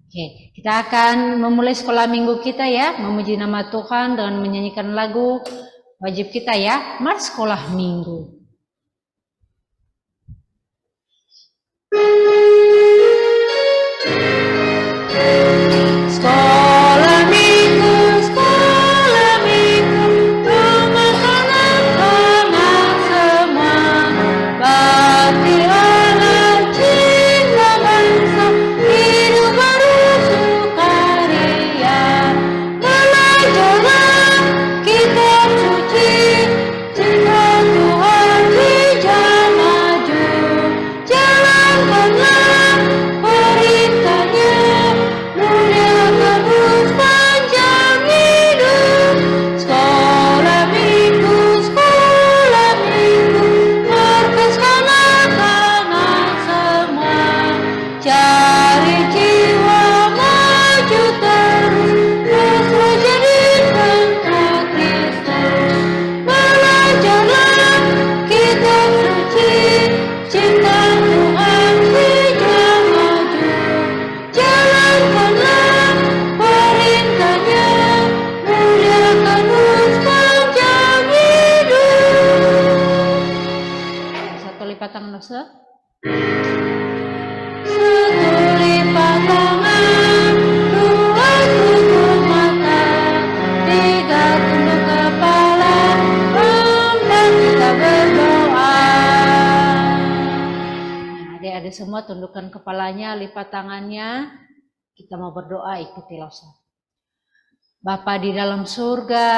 Oke, kita akan memulai sekolah minggu kita ya, memuji nama Tuhan dengan menyanyikan lagu wajib kita ya, Mari Sekolah Minggu. Sekolah minggu, sekolah minggu, rumah anak-anak semua, bakti anak cinta bangsa, hidup baru sukaria. Belajarlah kitab suci, cinta Tuhan hijau maju, jalankanlah perintahnya, muliakan sepanjang hidup. Sekolah minggu, markas anak-anak semua, cari jiwa maju terus, terus jadi tentara Kristus. Belajarlah kitab suci, cinta Tuhan hijau maju, jalankanlah perintahnya, muliakan sepanjang hidup. Satu lipat tangan dosa. Satu lipat tangan, dua tutup mata, tiga tunduk kepala, kemudian kita berdoa. Adik-adik semua tundukkan kepalanya, lipat tangannya. Kita mau berdoa, ikutilah saya. Bapa di dalam surga,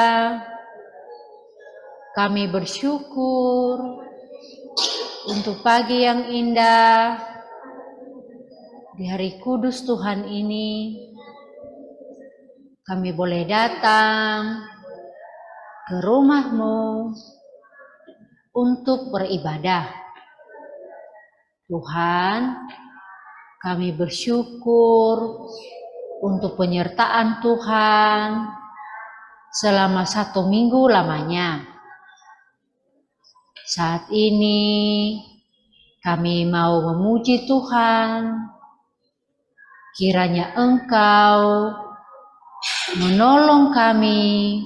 kami bersyukur untuk pagi yang indah di hari kudus Tuhan ini. Kami boleh datang ke rumah-Mu untuk beribadah. Tuhan, kami bersyukur untuk penyertaan Tuhan selama 1 minggu lamanya. Saat ini kami mau memuji Tuhan. Kiranya Engkau menolong kami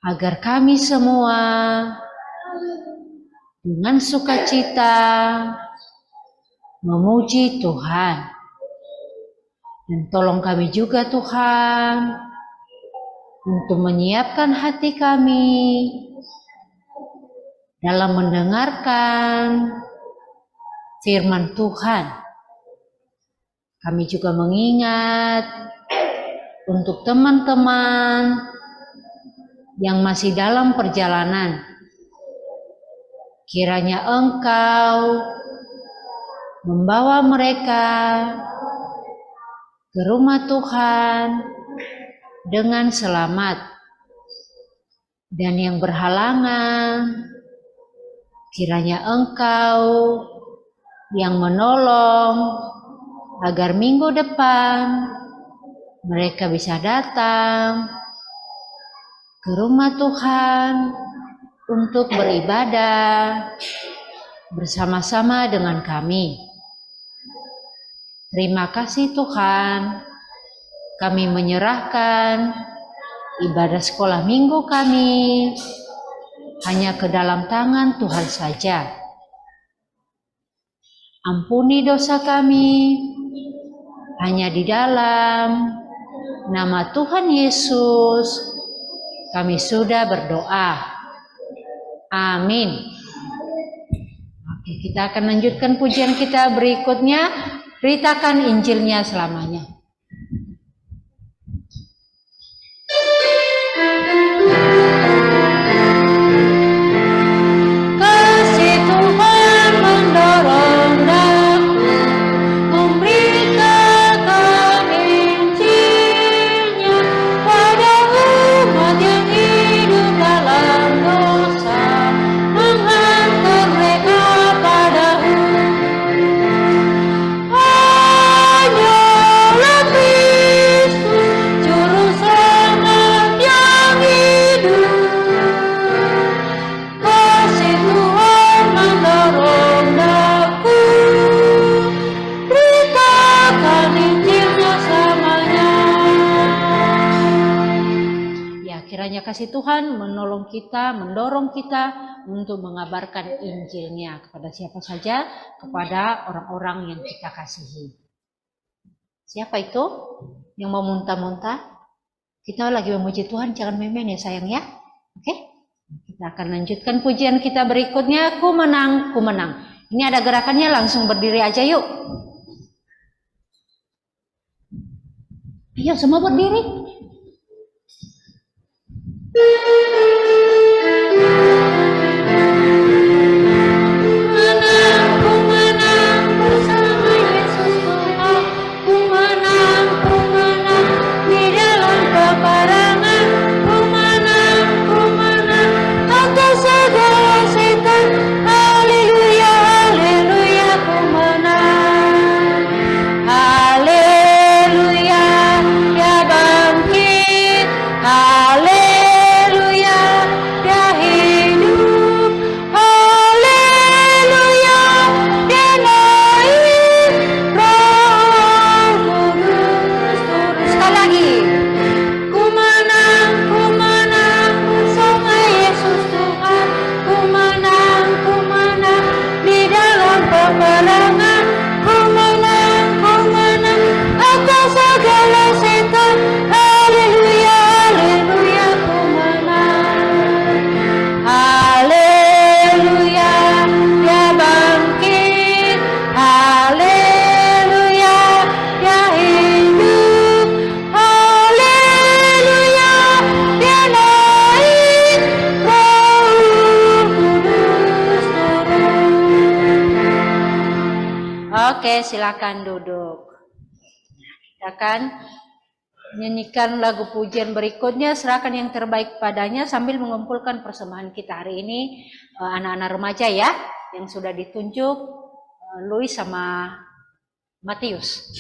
agar kami semua dengan sukacita memuji Tuhan. Dan tolong kami juga Tuhan untuk menyiapkan hati kami dalam mendengarkan firman Tuhan. Kami juga mengingat untuk teman-teman yang masih dalam perjalanan. Kiranya Engkau membawa mereka ke rumah Tuhan dengan selamat. Dan yang berhalangan, kiranya Engkau yang menolong agar minggu depan mereka bisa datang ke rumah Tuhan untuk beribadah bersama-sama dengan kami. Terima kasih Tuhan, kami menyerahkan ibadah sekolah minggu kami hanya ke dalam tangan Tuhan saja. Ampuni dosa kami hanya di dalam nama Tuhan Yesus kami sudah berdoa. Amin. Oke, kita akan lanjutkan pujian kita berikutnya. Beritakan Injilnya selamanya. Kasih Tuhan mendorong daku, memberitakan Injilnya pada umat yang hidup dalam dosa, menghantar mereka padamu. Hanyalah kiranya kasih Tuhan menolong kita, mendorong kita untuk mengabarkan Injilnya kepada siapa saja, kepada orang-orang yang kita kasihi. Siapa itu yang mau muntah-muntah? Kita lagi memuji Tuhan, jangan main-main ya sayang ya. Oke? Kita akan lanjutkan pujian kita berikutnya, ku menang, ku menang. Ini ada gerakannya, langsung berdiri aja yuk. Ayo semua berdiri. Oke, silakan duduk. Kita akan menyanyikan lagu pujian berikutnya, serahkan yang terbaik padanya, sambil mengumpulkan persembahan kita hari ini. Anak-anak remaja ya, yang sudah ditunjuk, Louis sama Matius.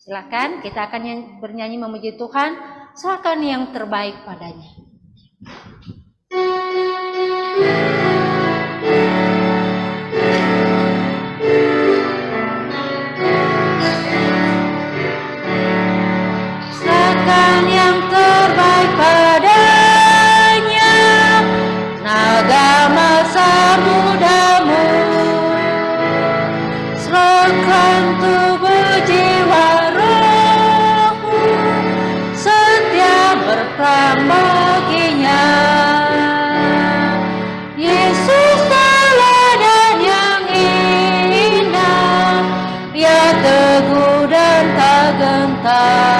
Silakan, kita akan bernyanyi memuji Tuhan, serahkan yang terbaik padanya. Yang terbaik padanya, naga masa mudamu, serahkan tubuh jiwa rohmu, setia berperang baginya. Yesus teladan yang indah, Dia teguh dan tak gentar.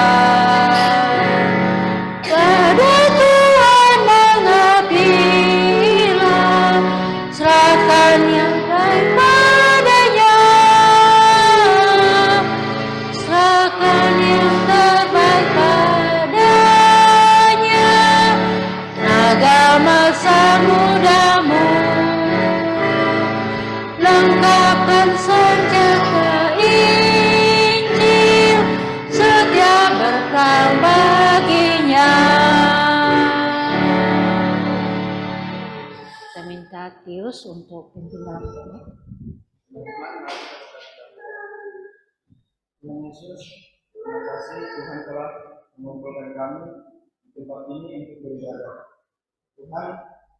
Mudamu, lengkapkan senjata Injil, setia berperang baginya. Kita minta Tius untuk pimpin dalam doa. Tuhan Yesus, terima kasih Tuhan telah mengumpulkan kami di tempat ini untuk beribadah. Tuhan,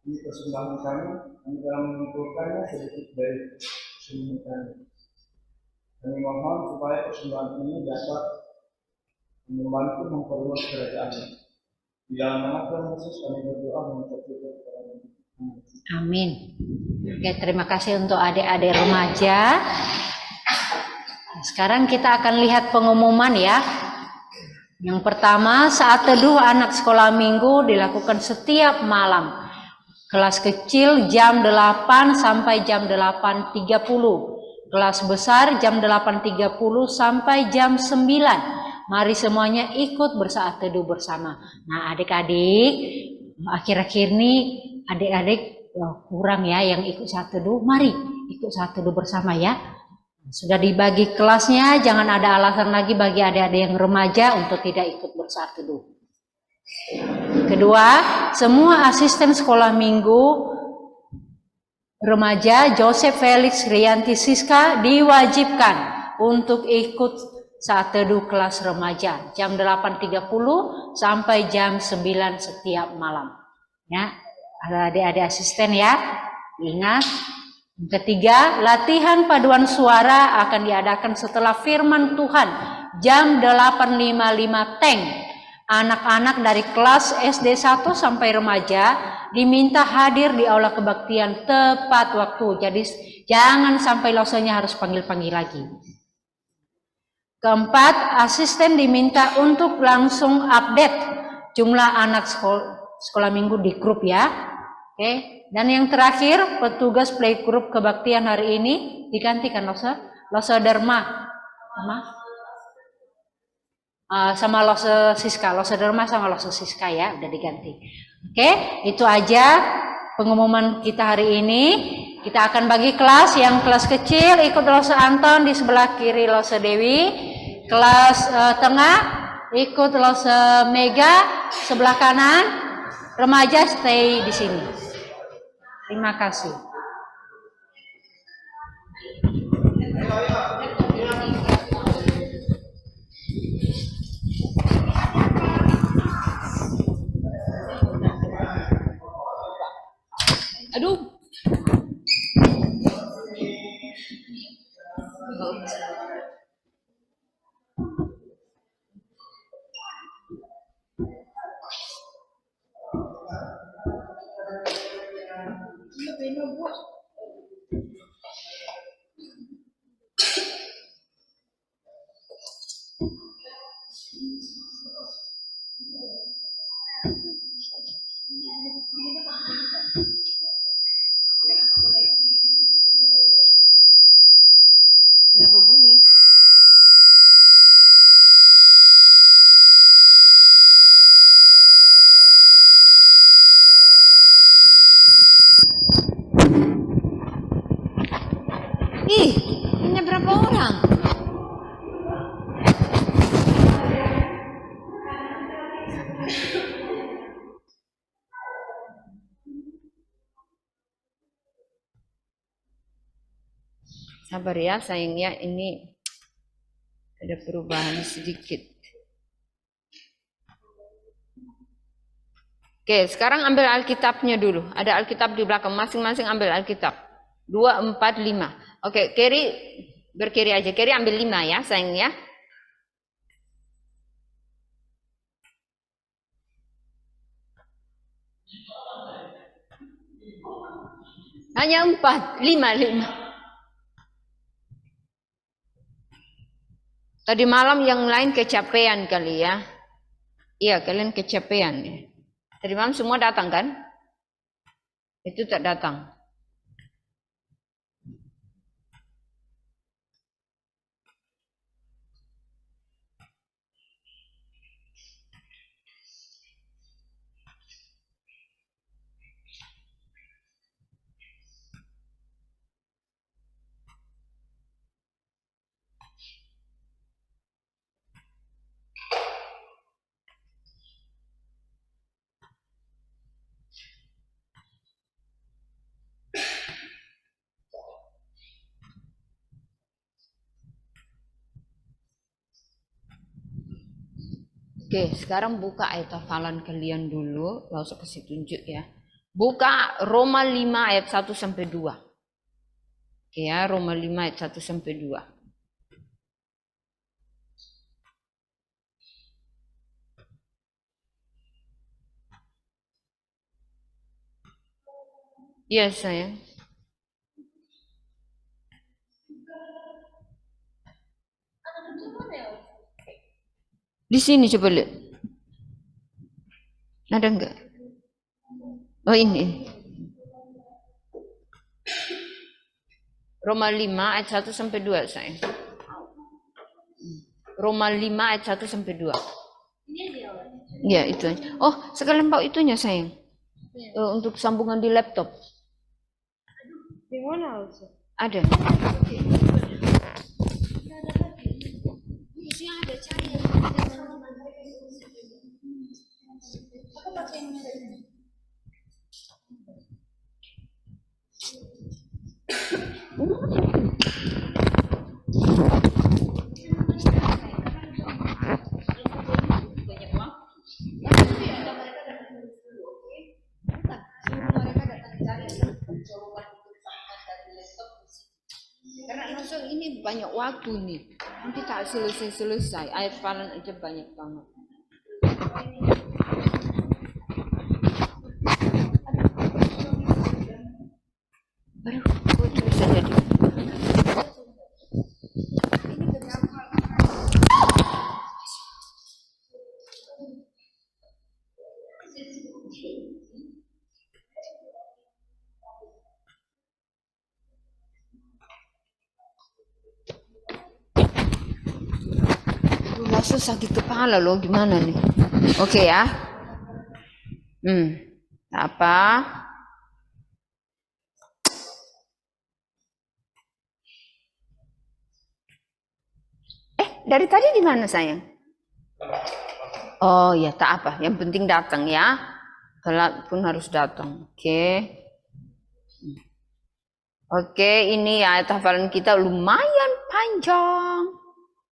ini persembahan kami dalam mengumpulkannya sedikit dari semuanya kami. Kami mohon supaya persembahan ini dapat membantu memperluas kerajaan-Nya. Di dalam nama Tuhan Yesus kami berdoa mengucap syukur kepada Tuhan. Amin. Oke, terima kasih untuk adik-adik remaja. Sekarang kita akan lihat pengumuman ya. Yang pertama, saat teduh anak sekolah minggu dilakukan setiap malam. Kelas kecil jam 8 sampai jam 8.30. Kelas besar jam 8.30 sampai jam 9. Mari semuanya ikut bersaat teduh bersama. Nah adik-adik, akhir-akhir ini adik-adik kurang ya yang ikut saat teduh. Mari ikut saat teduh bersama ya. Sudah dibagi kelasnya, jangan ada alasan lagi bagi adik-adik yang remaja untuk tidak ikut bersaat teduh. Kedua, semua asisten sekolah minggu remaja Joseph Felix Rianti Siska diwajibkan untuk ikut saat teduh kelas remaja jam 8.30 sampai jam 9 setiap malam. Ya, ada adik-adik asisten ya. Ingat. Ketiga, latihan paduan suara akan diadakan setelah firman Tuhan jam 8.55 teng. Anak-anak dari kelas SD 1 sampai remaja diminta hadir di aula kebaktian tepat waktu. Jadi jangan sampai losenya harus panggil-panggil lagi. Keempat, asisten diminta untuk langsung update jumlah anak sekolah minggu di grup ya. Oke. Dan yang terakhir, petugas playgroup kebaktian hari ini digantikan Lose Dharma sama Lose Siska, Lose Dharma sama Lose Siska ya, udah diganti. Oke, itu aja pengumuman kita hari ini. Kita akan bagi kelas, yang kelas kecil ikut Lose Anton di sebelah kiri Lose Dewi, kelas tengah ikut Lose Mega sebelah kanan, remaja stay di sini. Terima kasih. Aduh. Kenapa bunyi? Ih, punya berapa orang? Sabar ya sayangnya, ini ada perubahan sedikit. Oke, sekarang ambil Alkitabnya dulu. Ada Alkitab di belakang, masing-masing ambil Alkitab. 2, 4, 5. Oke, Kerry berkiri aja. Kerry ambil 5 ya sayang ya. Hanya 4, 5. Tadi malam yang lain kecapean kali ya. Iya, kalian kecapean ya. Tadi malam semua datang kan? Itu tak datang. Oke, sekarang buka ayat hafalan kalian dulu, gak usah kasih tunjuk ya. Buka Roma 5 ayat 1 sampai 2. Oke ya, Roma 5 ayat 1 sampai 2. Iya sayang. Di sini coba lihat. Ada enggak? Oh ini. Roma 5 ayat 1 sampai 2 sayang. Roma 5 ayat 1 sampai 2. Iya itu. Oh, sekalian bawa itunya sayang. Untuk sambungan di laptop. Di mana Alsa? Ada. banyak waktu nih. Nanti tak selesai-selesai. Ayat hafalan aja banyak banget. Aduh, kok terus aja di. Langsung sakit kepala loh, gimana nih? Oke ya. Apa? Dari tadi di mana sayang? Oh ya, tak apa. Yang penting datang ya. Telat pun harus datang. Oke, ini ya ayat hafalan kita lumayan panjang.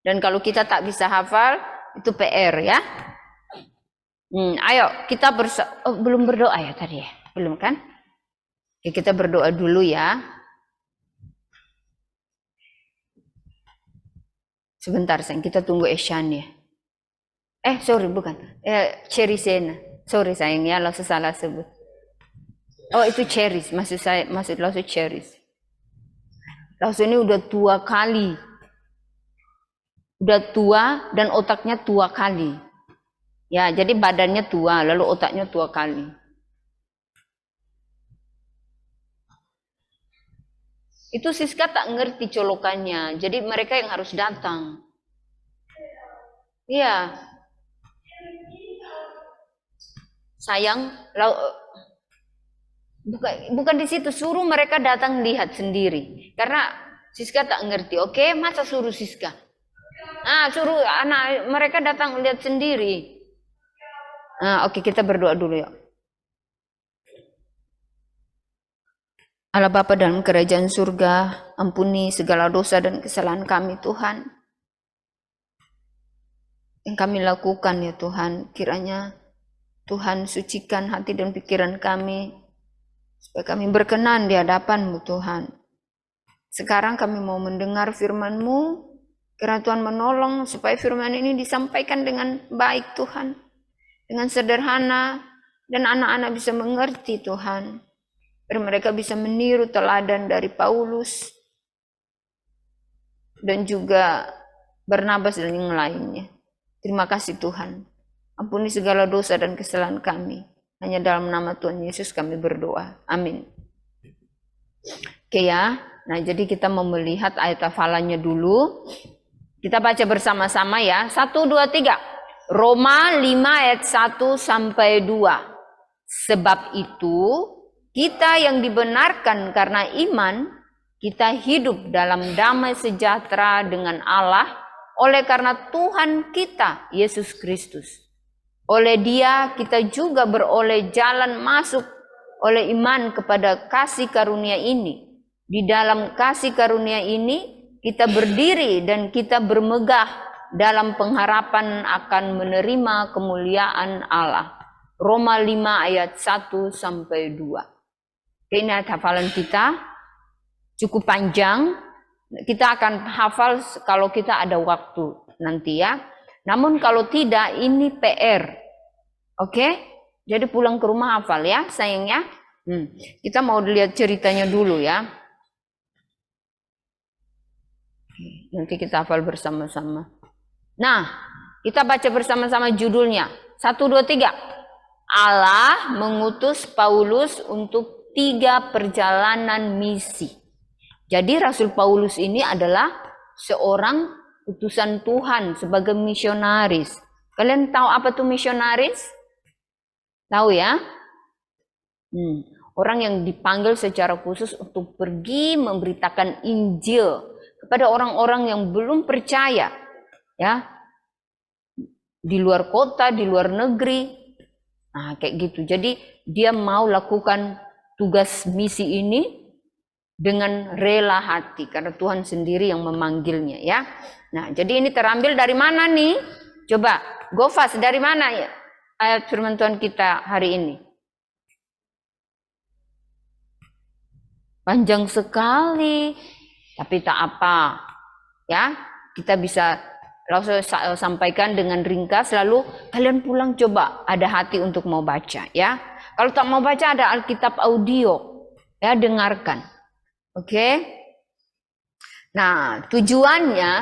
Dan kalau kita tak bisa hafal, itu PR ya. Ayo kita belum berdoa ya tadi ya? Belum kan? Oke, kita berdoa dulu ya. Sebentar sayang, kita tunggu Eshan ya. Sorry bukan. Cherisena. Sorry sayang ya, langsung salah sebut. Oh itu Cheris, maksud langsung Cheris. Langsung ini udah tua kali. Udah tua dan otaknya tua kali. Ya, jadi badannya tua, lalu otaknya tua kali. Itu Siska tak ngerti colokannya, jadi mereka yang harus datang. Iya. Sayang, bukan di situ, suruh mereka datang lihat sendiri. Karena Siska tak ngerti, oke? Masa suruh Siska? Suruh anak mereka datang lihat sendiri. Oke, kita berdoa dulu ya. Allah Bapa dalam kerajaan surga, ampuni segala dosa dan kesalahan kami Tuhan. Yang kami lakukan ya Tuhan, kiranya Tuhan sucikan hati dan pikiran kami, supaya kami berkenan di hadapan-Mu Tuhan. Sekarang kami mau mendengar firman-Mu, kiranya Tuhan menolong supaya firman ini disampaikan dengan baik Tuhan. Dengan sederhana, dan anak-anak bisa mengerti Tuhan. Biar mereka bisa meniru teladan dari Paulus, dan juga Barnabas dan yang lainnya. Terima kasih Tuhan. Ampuni segala dosa dan kesalahan kami. Hanya dalam nama Tuhan Yesus kami berdoa. Amin. Oke ya. Nah jadi kita mau melihat ayat hafalannya dulu. Kita baca bersama-sama ya. 1, 2, 3. Roma 5 ayat 1 sampai 2. Sebab itu kita yang dibenarkan karena iman, kita hidup dalam damai sejahtera dengan Allah oleh karena Tuhan kita, Yesus Kristus. Oleh Dia kita juga beroleh jalan masuk oleh iman kepada kasih karunia ini. Di dalam kasih karunia ini kita berdiri dan kita bermegah dalam pengharapan akan menerima kemuliaan Allah. Roma 5 ayat 1 sampai 2. Ini hafalan kita cukup panjang. Kita akan hafal kalau kita ada waktu nanti ya. Namun kalau tidak ini PR. Oke? Jadi pulang ke rumah hafal ya sayang ya. Kita mau lihat ceritanya dulu ya. Nanti kita hafal bersama-sama. Nah, kita baca bersama-sama judulnya. 1, 2, 3. Allah mengutus Paulus untuk 3 perjalanan misi. Jadi Rasul Paulus ini adalah seorang utusan Tuhan sebagai misionaris. Kalian tahu apa tuh misionaris? Tahu ya? Orang yang dipanggil secara khusus untuk pergi memberitakan Injil kepada orang-orang yang belum percaya. Ya, di luar kota, di luar negeri, kayak gitu. Jadi dia mau lakukan tugas misi ini dengan rela hati karena Tuhan sendiri yang memanggilnya ya. Nah, jadi ini terambil dari mana nih? Coba, Gofas dari mana ya ayat firman Tuhan kita hari ini? Panjang sekali, tapi tak apa. Ya, kita bisa langsung sampaikan dengan ringkas, lalu kalian pulang coba ada hati untuk mau baca ya. Kalau tak mau baca ada Alkitab audio ya, dengarkan. Oke. Nah, tujuannya,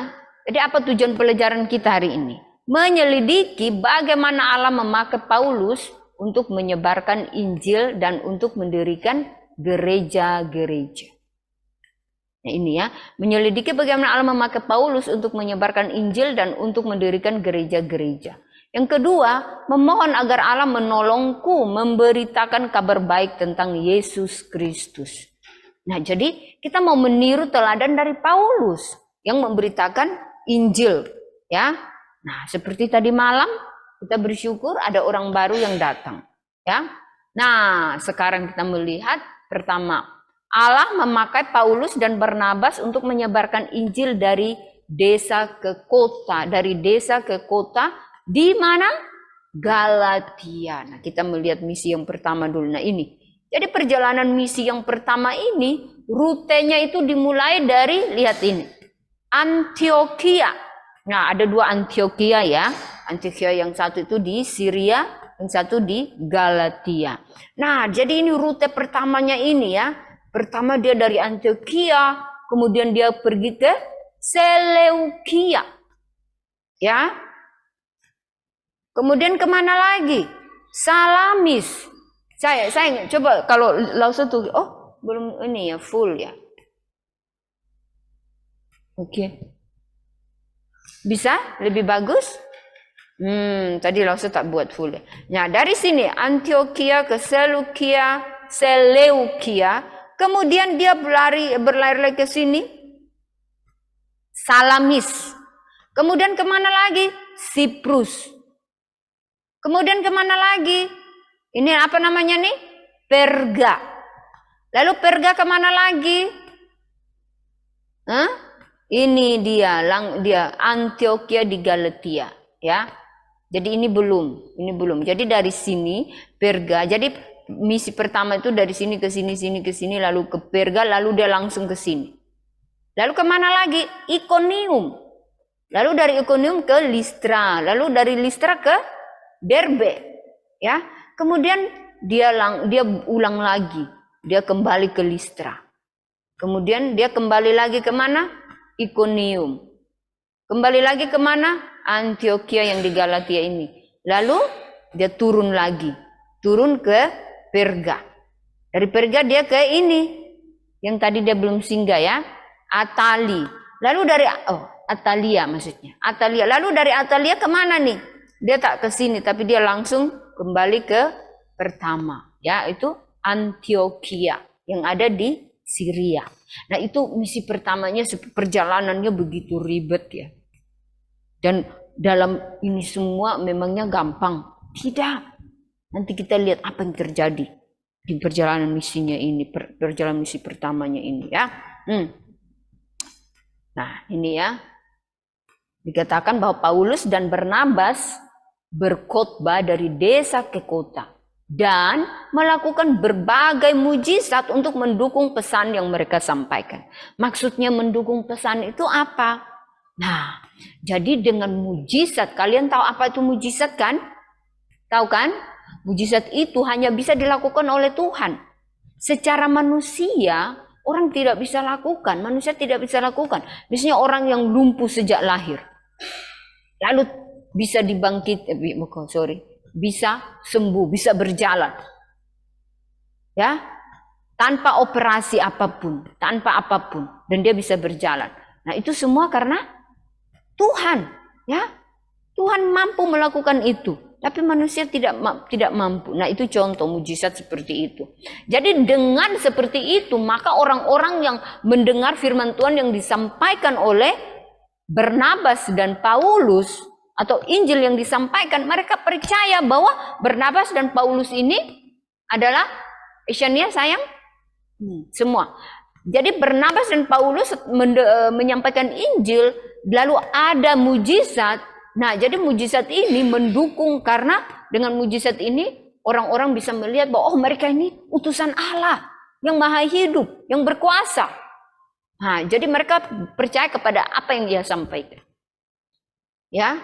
jadi apa tujuan pelajaran kita hari ini? Menyelidiki bagaimana Allah memakai Paulus untuk menyebarkan Injil dan untuk mendirikan gereja-gereja. Nah ini ya, menyelidiki bagaimana Allah memakai Paulus untuk menyebarkan Injil dan untuk mendirikan gereja-gereja. Yang kedua, memohon agar Allah menolongku memberitakan kabar baik tentang Yesus Kristus. Nah jadi kita mau meniru teladan dari Paulus yang memberitakan Injil ya. Nah seperti tadi malam kita bersyukur ada orang baru yang datang ya. Nah sekarang kita melihat pertama, Allah memakai Paulus dan Barnabas untuk menyebarkan Injil dari desa ke kota, di mana? Galatia. Nah, kita melihat misi yang pertama dulu. Nah, ini. Jadi perjalanan misi yang pertama ini, rutenya itu dimulai dari, lihat ini, Antioquia. Nah, ada dua Antioquia ya. Antioquia yang satu itu di Syria, yang satu di Galatia. Nah, jadi ini rute pertamanya ini ya. Pertama dia dari Antioquia, kemudian dia pergi ke Seleukia. Ya. Kemudian kemana lagi? Salamis. Saya coba kalau langsung tuh, oh belum ini ya, full ya. Oke. Bisa? Lebih bagus? Tadi langsung tak buat full ya. Nah, dari sini Antioquia ke Seleukia. Kemudian dia berlari lagi ke sini. Salamis. Kemudian kemana lagi? Siprus. Kemudian kemana lagi? Ini apa namanya nih? Perga. Lalu Perga kemana lagi? Ini dia Antioquia di Galatia ya. Jadi ini belum. Jadi dari sini Perga. Jadi misi pertama itu dari sini ke sini, lalu ke Perga, lalu dia langsung ke sini. Lalu kemana lagi? Iconium. Lalu dari Iconium ke Listra, lalu dari Listra ke Derbe, ya. Kemudian dia ulang lagi, dia kembali ke Listra. Kemudian dia kembali lagi ke mana? Iconium. Kembali lagi ke mana? Antioquia yang di Galatia ini. Lalu dia turun lagi, turun ke Perga. Dari Perga dia ke ini. Yang tadi dia belum singgah ya. Atali. Lalu dari Atalia maksudnya. Atalia. Lalu dari Atalia kemana nih? Dia tak ke sini tapi dia langsung kembali ke pertama. Ya, itu Antioquia yang ada di Syria. Nah, itu misi pertamanya, perjalanannya begitu ribet ya. Dan dalam ini semua memangnya gampang? Tidak. Nanti kita lihat apa yang terjadi di perjalanan misinya ini, perjalanan misi pertamanya ini ya. Nah ini ya, dikatakan bahwa Paulus dan Barnabas berkhotbah dari desa ke kota dan melakukan berbagai mujizat untuk mendukung pesan yang mereka sampaikan. Maksudnya mendukung pesan itu apa? Nah, jadi dengan mujizat, kalian tahu apa itu mujizat kan? Tahu kan? Mujizat itu hanya bisa dilakukan oleh Tuhan. Secara manusia, orang tidak bisa lakukan. Manusia tidak bisa lakukan. Misalnya orang yang lumpuh sejak lahir. Lalu bisa bisa sembuh, bisa berjalan. Ya, tanpa operasi apapun, tanpa apapun. Dan dia bisa berjalan. Nah itu semua karena Tuhan. Ya, Tuhan mampu melakukan itu. Tapi manusia tidak mampu. Nah itu contoh mujizat seperti itu. Jadi dengan seperti itu maka orang-orang yang mendengar firman Tuhan yang disampaikan oleh Barnabas dan Paulus atau Injil yang disampaikan, mereka percaya bahwa Barnabas dan Paulus ini adalah Asiania sayang semua. Jadi Barnabas dan Paulus menyampaikan Injil, lalu ada mujizat. Nah, jadi mujizat ini mendukung karena dengan mujizat ini orang-orang bisa melihat bahwa mereka ini utusan Allah yang maha hidup, yang berkuasa. Nah, jadi mereka percaya kepada apa yang dia sampaikan. Ya,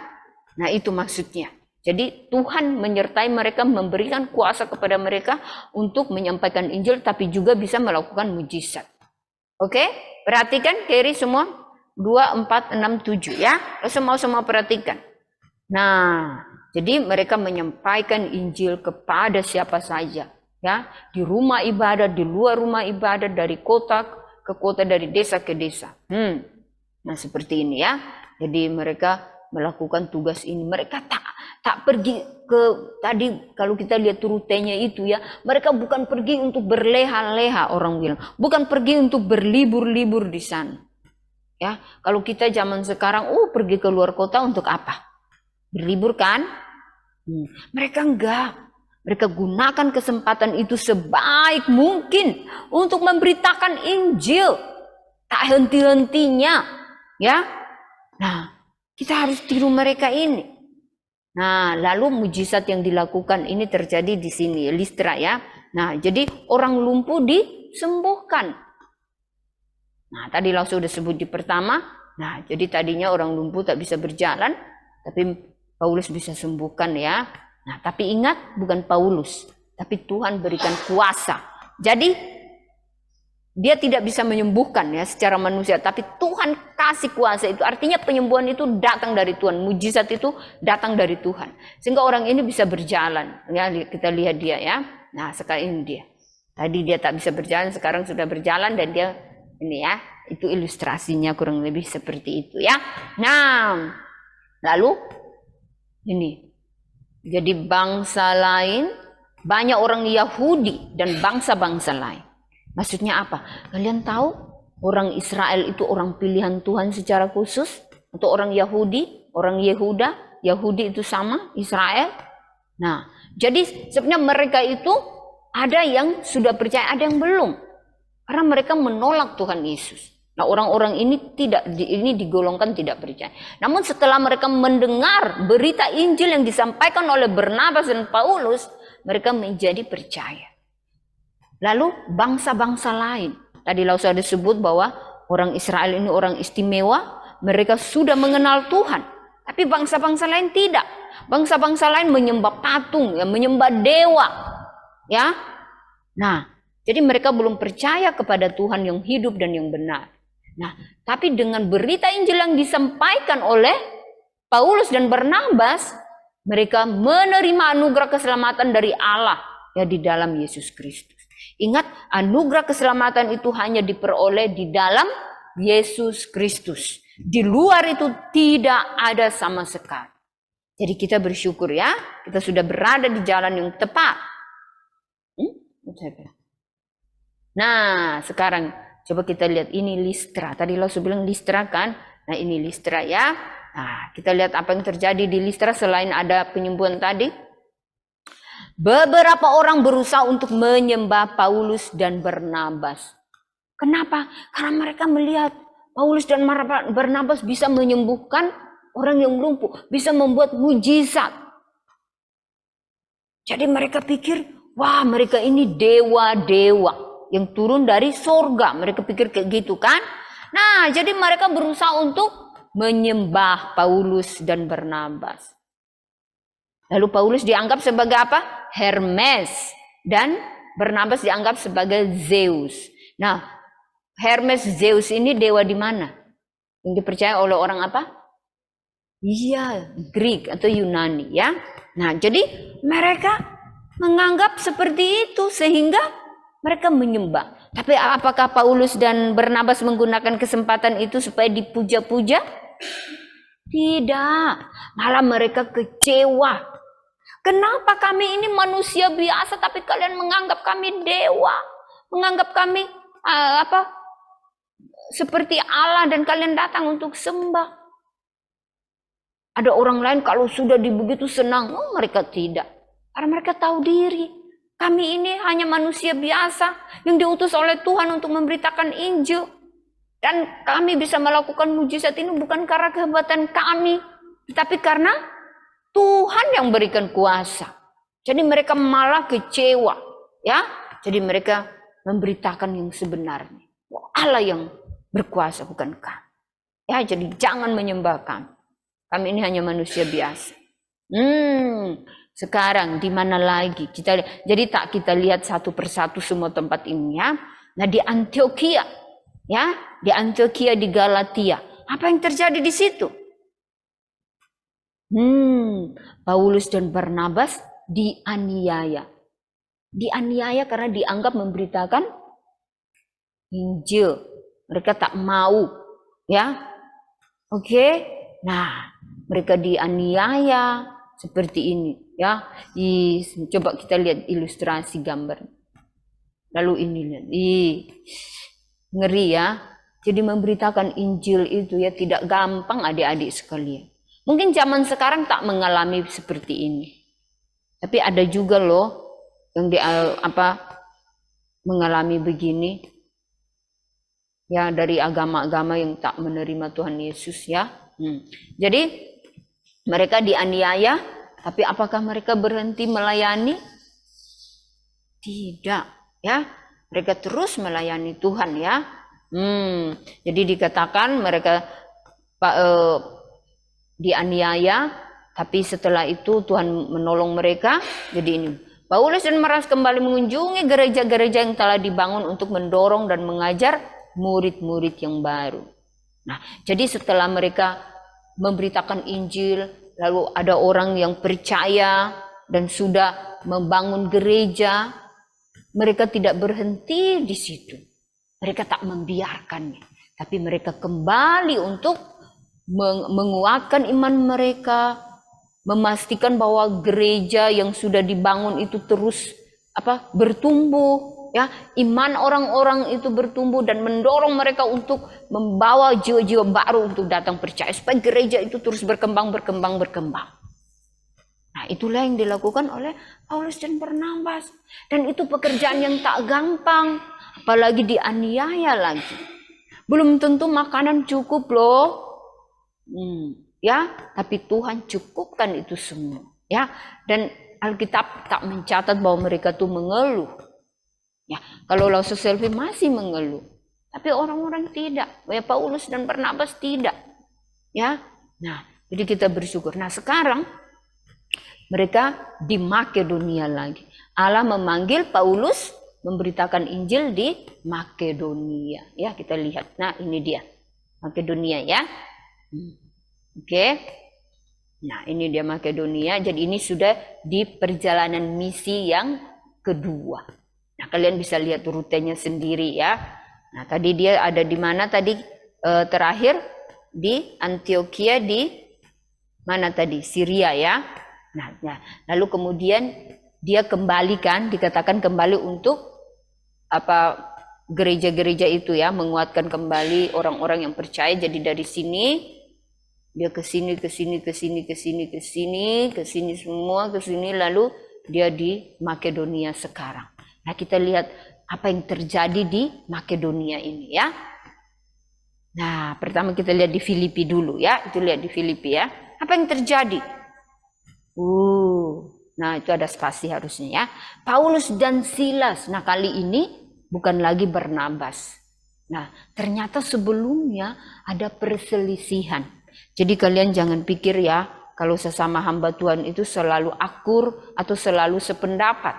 nah itu maksudnya. Jadi Tuhan menyertai mereka, memberikan kuasa kepada mereka untuk menyampaikan Injil, tapi juga bisa melakukan mujizat. Oke, perhatikan Keri semua 2, 4, 6, 7 ya. Semua perhatikan. Nah, jadi mereka menyampaikan Injil kepada siapa saja, ya, di rumah ibadah, di luar rumah ibadah, dari kota ke kota, dari desa ke desa. Nah, seperti ini ya. Jadi mereka melakukan tugas ini. Mereka tak pergi ke, tadi kalau kita lihat rutenya itu ya, mereka bukan pergi untuk berleha-leha, orang bilang, bukan pergi untuk berlibur-libur di sana. Ya, kalau kita zaman sekarang, pergi ke luar kota untuk apa? Berlibur kan? Mereka enggak. Mereka gunakan kesempatan itu sebaik mungkin untuk memberitakan Injil. Tak henti-hentinya. Ya. Nah, kita harus tiru mereka ini. Nah, lalu mujizat yang dilakukan ini terjadi di sini, Listra ya. Nah, jadi orang lumpuh disembuhkan. Nah, tadi langsung sudah sebut di pertama. Nah, jadi tadinya orang lumpuh tak bisa berjalan, tapi Paulus bisa sembuhkan ya. Nah, tapi ingat, bukan Paulus, tapi Tuhan berikan kuasa. Jadi dia tidak bisa menyembuhkan ya secara manusia, tapi Tuhan kasih kuasa itu. Artinya penyembuhan itu datang dari Tuhan, mujizat itu datang dari Tuhan. Sehingga orang ini bisa berjalan. Ya, kita lihat dia ya. Nah, sekarang ini dia. Tadi dia tak bisa berjalan, sekarang sudah berjalan dan dia ini ya. Itu ilustrasinya kurang lebih seperti itu ya. Nah, lalu ini, jadi bangsa lain, banyak orang Yahudi dan bangsa-bangsa lain. Maksudnya apa? Kalian tahu orang Israel itu orang pilihan Tuhan secara khusus? Untuk orang Yahudi, orang Yehuda, Yahudi itu sama Israel. Nah, jadi sebenarnya mereka itu ada yang sudah percaya, ada yang belum. Karena mereka menolak Tuhan Yesus. Nah, orang-orang ini ini digolongkan tidak percaya. Namun setelah mereka mendengar berita Injil yang disampaikan oleh Barnabas dan Paulus, mereka menjadi percaya. Lalu bangsa-bangsa lain, tadi sudah disebut bahwa orang Israel ini orang istimewa, mereka sudah mengenal Tuhan. Tapi bangsa-bangsa lain tidak. Bangsa-bangsa lain menyembah patung, ya, menyembah dewa. Ya. Nah, jadi mereka belum percaya kepada Tuhan yang hidup dan yang benar. Nah, tapi dengan berita Injil yang disampaikan oleh Paulus dan Barnabas, mereka menerima anugerah keselamatan dari Allah ya di dalam Yesus Kristus. Ingat, anugerah keselamatan itu hanya diperoleh di dalam Yesus Kristus. Di luar itu tidak ada sama sekali. Jadi kita bersyukur ya, kita sudah berada di jalan yang tepat. Nah, sekarang coba kita lihat ini Listra. Tadi Langsung bilang Listra kan? Nah, ini Listra ya. Nah, kita lihat apa yang terjadi di Listra selain ada penyembuhan tadi. Beberapa orang berusaha untuk menyembah Paulus dan Barnabas. Kenapa? Karena mereka melihat Paulus dan Barnabas bisa menyembuhkan orang yang lumpuh, bisa membuat mujizat. Jadi mereka pikir, wah, mereka ini dewa-dewa yang turun dari surga. Mereka pikir kayak gitu kan? Nah, jadi mereka berusaha untuk menyembah Paulus dan Barnabas. Lalu Paulus dianggap sebagai apa? Hermes. Dan Barnabas dianggap sebagai Zeus. Nah, Hermes, Zeus ini dewa di mana? Yang dipercaya oleh orang apa? Iya, Greek atau Yunani ya. Nah, jadi mereka menganggap seperti itu sehingga mereka menyembah. Tapi apakah Paulus dan Barnabas menggunakan kesempatan itu supaya dipuja-puja? Tidak. Malah mereka kecewa. Kenapa kami ini manusia biasa tapi kalian menganggap kami dewa? Menganggap kami seperti Allah dan kalian datang untuk sembah. Ada orang lain kalau sudah begitu senang, mereka tidak. Karena mereka tahu diri. Kami ini hanya manusia biasa yang diutus oleh Tuhan untuk memberitakan Injil. Dan kami bisa melakukan mujizat ini bukan karena kehebatan kami, tetapi karena Tuhan yang berikan kuasa. Jadi mereka malah kecewa, ya. Jadi mereka memberitakan yang sebenarnya. Allah yang berkuasa, bukan kami. Ya, jadi jangan menyembah kami. Kami ini hanya manusia biasa. Sekarang di mana lagi? Jadi tak kita lihat satu persatu semua tempat ini ya. Nah, di Antioquia, ya, di Antioquia di Galatia. Apa yang terjadi di situ? Paulus dan Barnabas dianiaya. Dianiaya karena dianggap memberitakan Injil. Mereka tak mau, ya. Oke. Nah, mereka dianiaya seperti ini, ya. Coba kita lihat ilustrasi gambar. Lalu ini lihat. Ngeri ya. Jadi memberitakan Injil itu ya tidak gampang adik-adik sekalian. Mungkin zaman sekarang tak mengalami seperti ini. Tapi ada juga loh yang mengalami begini. Ya, dari agama-agama yang tak menerima Tuhan Yesus ya. Jadi mereka dianiaya, tapi apakah mereka berhenti melayani? Tidak, ya. Mereka terus melayani Tuhan ya. Jadi dikatakan mereka dianiaya, tapi setelah itu Tuhan menolong mereka. Jadi ini Paulus dan Barnabas kembali mengunjungi gereja-gereja yang telah dibangun untuk mendorong dan mengajar murid-murid yang baru. Nah, jadi setelah mereka memberitakan Injil, lalu ada orang yang percaya dan sudah membangun gereja, mereka tidak berhenti di situ. Mereka tak membiarkannya, tapi mereka kembali untuk menguatkan iman mereka, memastikan bahwa gereja yang sudah dibangun itu terus bertumbuh. Ya, iman orang-orang itu bertumbuh dan mendorong mereka untuk membawa jiwa-jiwa baru untuk datang percaya supaya gereja itu terus berkembang. Nah, itulah yang dilakukan oleh Paulus dan Barnabas. Dan itu pekerjaan yang tak gampang, apalagi dianiaya lagi. Belum tentu makanan cukup loh. Ya, tapi Tuhan cukupkan itu semua. Ya, dan Alkitab tak mencatat bahwa mereka tuh mengeluh. Ya, kalau Lause Selvi masih mengeluh, tapi orang-orang tidak. Ya, Paulus dan Barnabas tidak. Ya, nah, jadi kita bersyukur. Nah, sekarang mereka di Makedonia lagi. Allah memanggil Paulus memberitakan Injil di Makedonia. Ya, kita lihat. Nah, ini dia Makedonia ya. Oke. Nah, ini dia Makedonia. Jadi ini sudah di perjalanan misi yang kedua. Nah, kalian bisa lihat rutenya sendiri ya. Nah, tadi dia ada di mana tadi terakhir? Di Antioquia di mana tadi? Syria ya. Nah, lalu kemudian dia kembali kan, dikatakan kembali untuk gereja-gereja itu ya, menguatkan kembali orang-orang yang percaya. Jadi dari sini dia ke sini semua ke sini, lalu dia di Makedonia sekarang. Nah, kita lihat apa yang terjadi di Makedonia ini ya. Nah, pertama kita lihat di Filipi dulu ya. Itu lihat di Filipi ya. Apa yang terjadi? Nah, itu ada spasi harusnya ya. Paulus dan Silas. Nah, kali ini bukan lagi Barnabas. Nah, ternyata sebelumnya ada perselisihan. Jadi kalian jangan pikir ya, kalau sesama hamba Tuhan itu selalu akur atau selalu sependapat.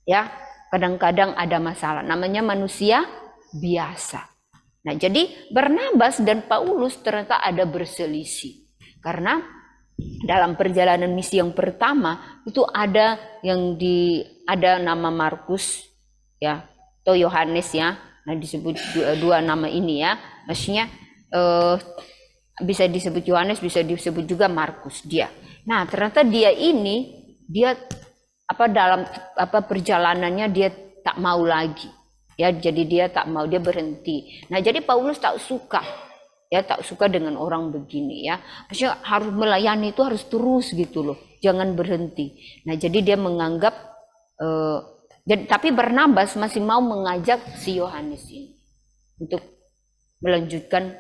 Ya, kadang-kadang ada masalah. Namanya manusia biasa. Nah, jadi Barnabas dan Paulus ternyata ada berselisih. Karena dalam perjalanan misi yang pertama itu ada nama Markus ya, atau Yohanes ya. Nah, disebut dua nama ini ya. Maksudnya bisa disebut Yohanes, bisa disebut juga Markus dia. Nah, ternyata dia dalam perjalanannya dia tak mau lagi. Ya, jadi dia tak mau, dia berhenti. Nah, jadi Paulus tak suka. Ya, tak suka dengan orang begini ya. Maksudnya harus melayani itu harus terus gitu loh. Jangan berhenti. Nah, jadi dia menganggap tapi Barnabas masih mau mengajak si Yohanes ini untuk melanjutkan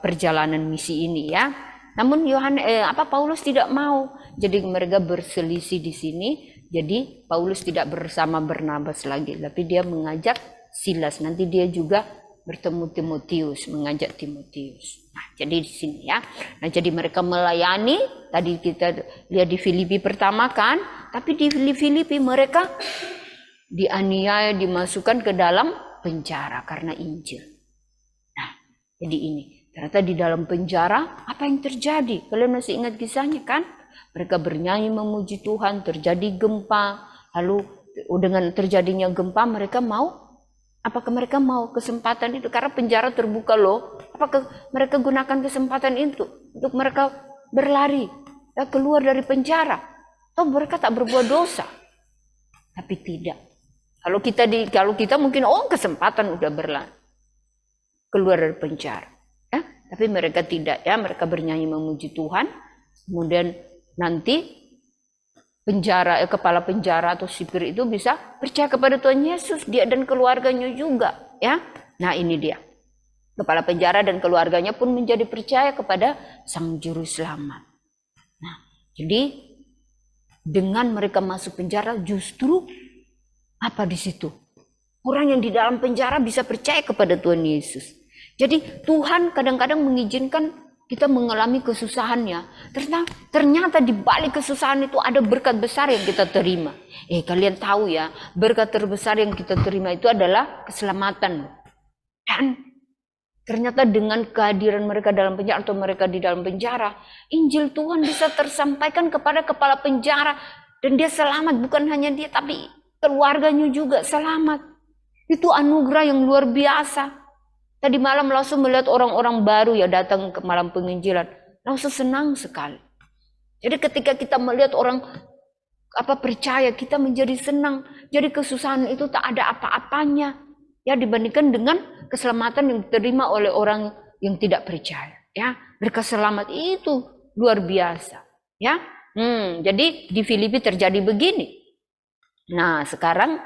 perjalanan misi ini ya. Namun Paulus tidak mau. Jadi mereka berselisih di sini. Jadi Paulus tidak bersama Barnabas lagi, tapi dia mengajak Silas. Nanti dia juga bertemu Timotius, mengajak Timotius. Nah, jadi di sini ya. Nah, jadi mereka melayani, tadi kita lihat di Filipi pertama kan, tapi di Filipi mereka dianiaya, dimasukkan ke dalam penjara karena Injil. Nah, jadi ini. Ternyata di dalam penjara, apa yang terjadi? Kalian masih ingat kisahnya kan? Mereka bernyanyi memuji Tuhan, terjadi gempa. Lalu dengan terjadinya gempa, apakah mereka mau kesempatan itu? Karena penjara terbuka loh. Apakah mereka gunakan kesempatan itu untuk mereka berlari ya, keluar dari penjara? Atau mereka tak berbuat dosa? Tapi tidak. Kalau kita mungkin kesempatan udah berlari keluar dari penjara. Ya, tapi mereka tidak ya. Mereka bernyanyi memuji Tuhan. Kemudian nanti kepala penjara atau sipir itu bisa percaya kepada Tuhan Yesus, dia dan keluarganya juga ya. Nah, ini dia. Kepala penjara dan keluarganya pun menjadi percaya kepada Sang Juru Selamat. Nah, jadi dengan mereka masuk penjara justru apa di situ? Orang yang di dalam penjara bisa percaya kepada Tuhan Yesus. Jadi Tuhan kadang-kadang mengizinkan kita mengalami kesusahannya. Ternyata di balik kesusahan itu ada berkat besar yang kita terima. Kalian tahu ya, berkat terbesar yang kita terima itu adalah keselamatan. Dan ternyata dengan kehadiran mereka dalam penjara atau mereka di dalam penjara, Injil Tuhan bisa tersampaikan kepada kepala penjara. Dan dia selamat, bukan hanya dia tapi keluarganya juga selamat. Itu anugerah yang luar biasa. Tadi malam langsung melihat orang-orang baru ya datang ke malam penginjilan. Langsung senang sekali. Jadi ketika kita melihat orang percaya, kita menjadi senang. Jadi kesusahan itu tak ada apa-apanya. Ya dibandingkan dengan keselamatan yang diterima oleh orang yang tidak percaya. Ya, mereka selamat itu luar biasa. Ya, jadi di Filipi terjadi begini. Nah, sekarang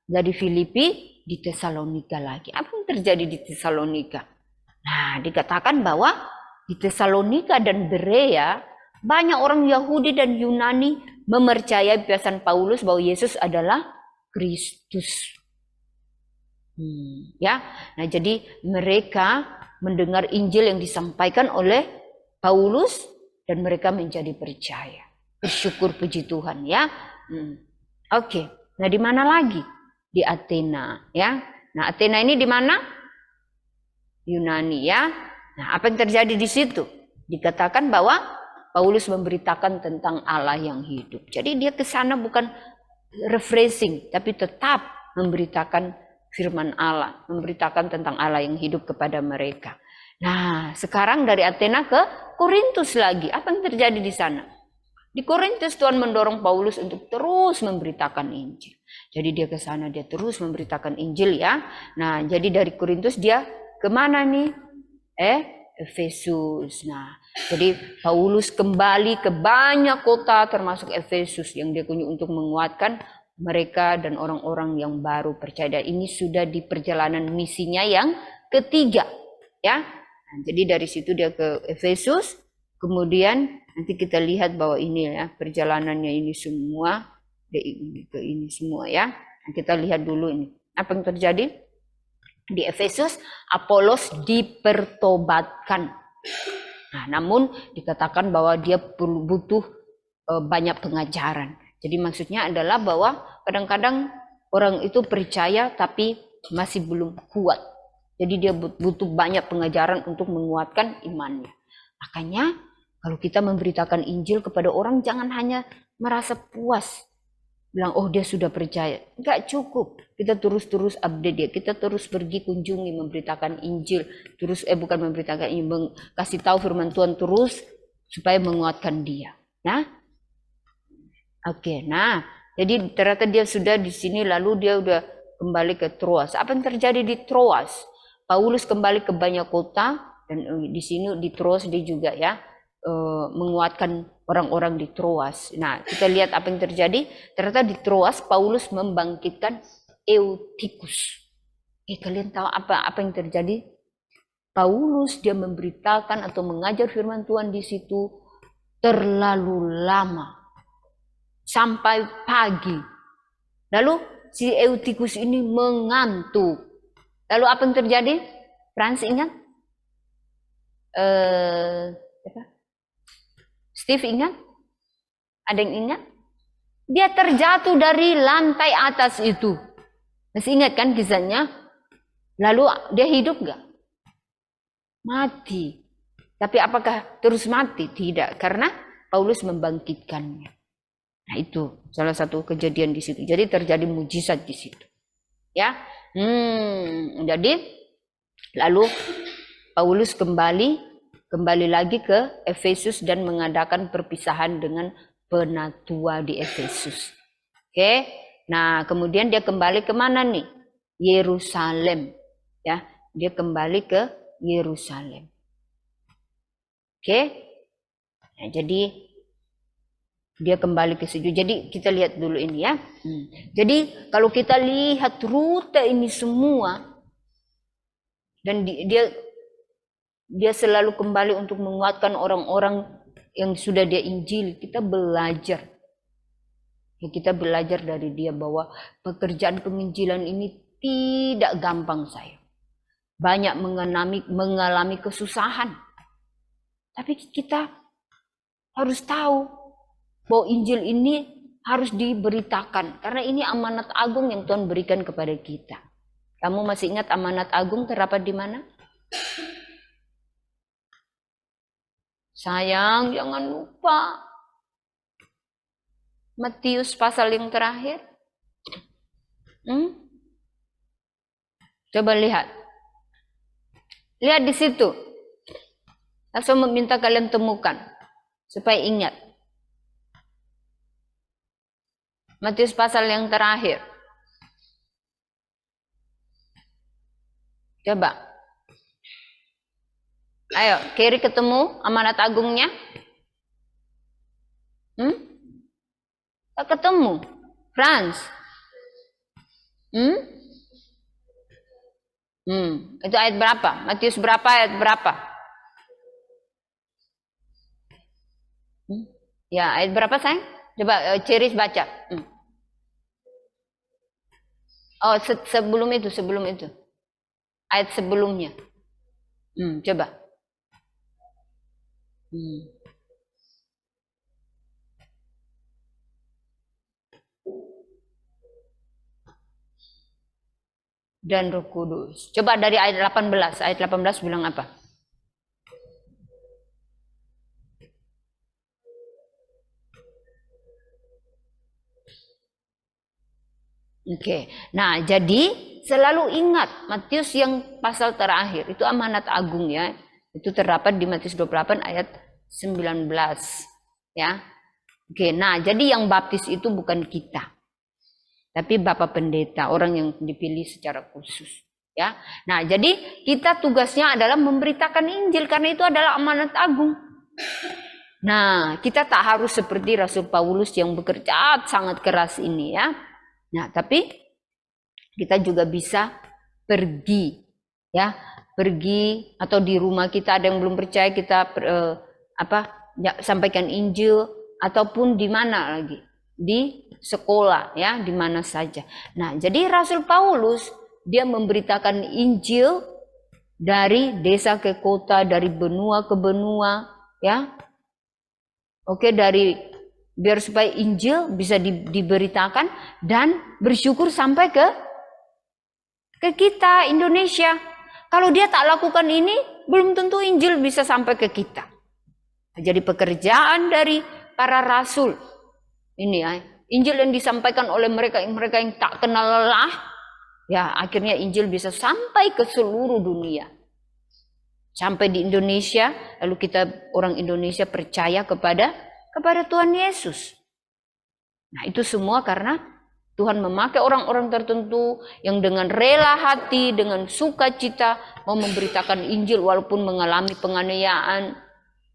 dari Filipi di Tesalonika lagi. Apa yang terjadi di Tesalonika? Nah, dikatakan bahwa di Tesalonika dan Berea banyak orang Yahudi dan Yunani mempercayai pesan Paulus bahwa Yesus adalah Kristus. Ya, nah jadi mereka mendengar Injil yang disampaikan oleh Paulus dan mereka menjadi percaya. Bersyukur puji Tuhan ya. Oke. Nah, di mana lagi? Di Athena ya. Nah, Athena ini di mana? Yunani ya. Nah, apa yang terjadi di situ? Dikatakan bahwa Paulus memberitakan tentang Allah yang hidup. Jadi dia ke sana bukan refreshing, tapi tetap memberitakan firman Allah, memberitakan tentang Allah yang hidup kepada mereka. Nah, sekarang dari Athena ke Korintus lagi. Apa yang terjadi di sana? Di Korintus Tuhan mendorong Paulus untuk terus memberitakan Injil. Jadi dia ke sana, dia terus memberitakan Injil ya. Nah, jadi dari Korintus dia kemana nih? Efesus. Nah, jadi Paulus kembali ke banyak kota termasuk Efesus yang dia kunjungi untuk menguatkan mereka dan orang-orang yang baru percaya. Dan ini sudah di perjalanan misinya yang ketiga ya. Nah, jadi dari situ dia ke Efesus, kemudian nanti kita lihat bahwa ini ya perjalanannya ini semua ke ini semua ya. Nah, kita lihat dulu ini apa yang terjadi di Efesus. Apolos dipertobatkan. Nah, namun dikatakan bahwa dia butuh banyak pengajaran. Jadi maksudnya adalah bahwa kadang-kadang orang itu percaya tapi masih belum kuat. Jadi dia butuh banyak pengajaran untuk menguatkan imannya. Makanya kalau kita memberitakan Injil kepada orang, jangan hanya merasa puas. Bilang, oh dia sudah percaya. Enggak cukup. Kita terus update dia. Kita terus pergi kunjungi, memberitakan Injil. Bukan memberitakan Injil, kasih tahu firman Tuhan terus, supaya menguatkan dia. Nah, oke. Nah, jadi ternyata dia sudah di sini, lalu dia udah kembali ke Troas. Apa yang terjadi di Troas? Paulus kembali ke banyak kota, dan di sini di Troas dia juga ya, menguatkan orang-orang di Troas. Nah, kita lihat apa yang terjadi. Ternyata di Troas Paulus membangkitkan Eutikus. Kalian tahu apa yang terjadi? Paulus dia memberitakan atau mengajar firman Tuhan di situ terlalu lama sampai pagi. Lalu si Eutikus ini mengantuk. Lalu apa yang terjadi? Frans ingat? Apa? Steve ingat? Ada yang ingat? Dia terjatuh dari lantai atas itu. Masih ingat kan kisahnya? Lalu dia hidup nggak? Mati. Tapi apakah terus mati? Tidak, karena Paulus membangkitkannya. Nah, itu salah satu kejadian di situ. Jadi terjadi mujizat di situ. Ya. Jadi lalu Paulus kembali lagi ke Efesus dan mengadakan perpisahan dengan penatua di Efesus. Oke. Nah, kemudian dia kembali ke mana nih? Yerusalem. Ya, dia kembali ke Yerusalem. Oke. Nah, jadi dia kembali ke situ. Jadi kita lihat dulu ini ya. Jadi kalau kita lihat rute ini semua, dan dia selalu kembali untuk menguatkan orang-orang yang sudah dia injili. Kita belajar. Ya, kita belajar dari dia bahwa pekerjaan penginjilan ini tidak gampang, saya. Banyak mengalami kesusahan. Tapi kita harus tahu bahwa Injil ini harus diberitakan. Karena ini amanat agung yang Tuhan berikan kepada kita. Kamu masih ingat amanat agung terdapat di mana? Sayang, jangan lupa. Matius pasal yang terakhir. Coba lihat. Lihat di situ. Langsung meminta kalian temukan. Supaya ingat. Matius pasal yang terakhir. Coba. Ayo, kiri ketemu amanat agungnya. Tak ketemu. Frans. Itu ayat berapa? Matius berapa, ayat berapa? Ya, ayat berapa, sayang? Coba Ceris baca. Oh, sebelum itu. Ayat sebelumnya. Coba. Dan Roh Kudus. Coba dari ayat 18. Ayat 18 bilang apa? Oke. Nah, jadi selalu ingat Matius yang pasal terakhir itu amanat agung ya. Itu terdapat di Matius 28 ayat 19 ya. Oke, nah jadi yang baptis itu bukan kita. Tapi Bapak Pendeta, orang yang dipilih secara khusus ya. Nah, jadi kita tugasnya adalah memberitakan Injil karena itu adalah amanat agung. Nah, kita tak harus seperti Rasul Paulus yang bekerja sangat keras ini ya. Nah, tapi kita juga bisa pergi ya, pergi atau di rumah kita ada yang belum percaya kita sampaikan Injil ataupun di mana lagi? Di sekolah ya, di mana saja. Nah, jadi Rasul Paulus dia memberitakan Injil dari desa ke kota, dari benua ke benua ya. Oke, biar supaya Injil bisa diberitakan dan bersyukur sampai ke kita Indonesia. Kalau dia tak lakukan ini, belum tentu Injil bisa sampai ke kita. Jadi pekerjaan dari para rasul ini ya, Injil yang disampaikan oleh mereka yang tak kenal lelah, ya akhirnya Injil bisa sampai ke seluruh dunia. Sampai di Indonesia, lalu kita orang Indonesia percaya kepada Tuhan Yesus. Nah, itu semua karena Tuhan memakai orang-orang tertentu yang dengan rela hati, dengan sukacita mau memberitakan Injil walaupun mengalami penganiayaan,